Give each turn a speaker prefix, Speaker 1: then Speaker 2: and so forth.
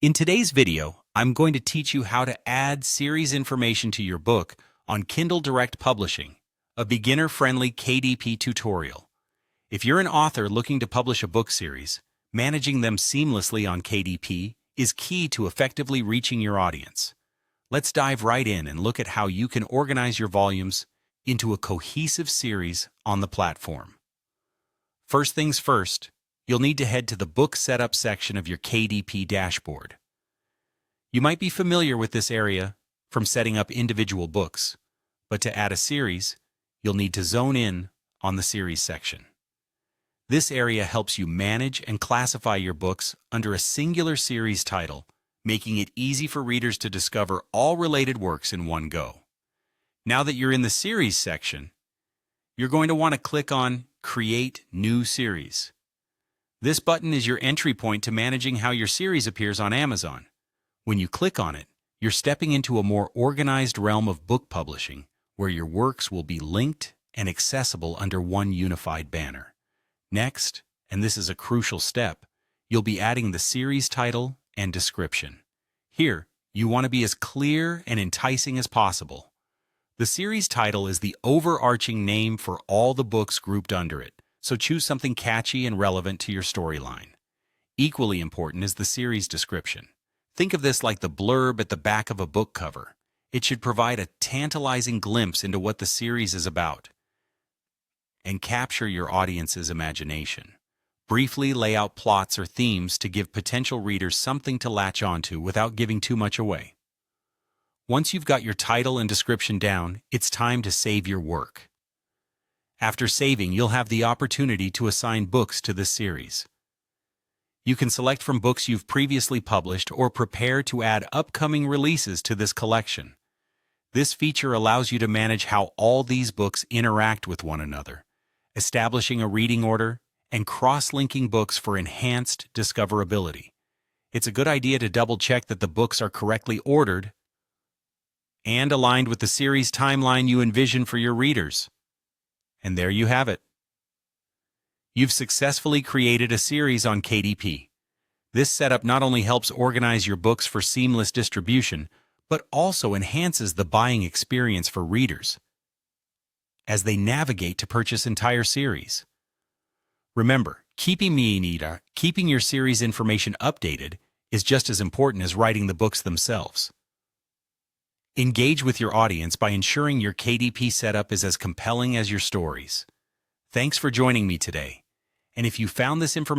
Speaker 1: In today's video, I'm going to teach you how to add series information to your book on Kindle Direct Publishing, a beginner-friendly KDP tutorial. If you're an author looking to publish a book series, managing them seamlessly on KDP is key to effectively reaching your audience. Let's dive right in and look at how you can organize your volumes into a cohesive series on the platform. First things first, you'll need to head to the Book Setup section of your KDP dashboard. You might be familiar with this area from setting up individual books, but to add a series, you'll need to zone in on the Series section. This area helps you manage and classify your books under a singular series title, making it easy for readers to discover all related works in one go. Now that you're in the Series section, you're going to want to click on Create New Series. This button is your entry point to managing how your series appears on Amazon. When you click on it, you're stepping into a more organized realm of book publishing, where your works will be linked and accessible under one unified banner. Next, and this is a crucial step, you'll be adding the series title and description. Here, you want to be as clear and enticing as possible. The series title is the overarching name for all the books grouped under it, so choose something catchy and relevant to your storyline. Equally important is the series description. Think of this like the blurb at the back of a book cover. It should provide a tantalizing glimpse into what the series is about and capture your audience's imagination. Briefly lay out plots or themes to give potential readers something to latch onto without giving too much away. Once you've got your title and description down, it's time to save your work. After saving, you'll have the opportunity to assign books to this series. You can select from books you've previously published or prepare to add upcoming releases to this collection. This feature allows you to manage how all these books interact with one another, establishing a reading order and cross-linking books for enhanced discoverability. It's a good idea to double-check that the books are correctly ordered and aligned with the series timeline you envision for your readers. And there you have it. You've successfully created a series on KDP. This setup not only helps organize your books for seamless distribution, but also enhances the buying experience for readers as they navigate to purchase entire series. Remember, keeping your series information updated is just as important as writing the books themselves. Engage with your audience by ensuring your KDP setup is as compelling as your stories. Thanks for joining me today. And if you found this information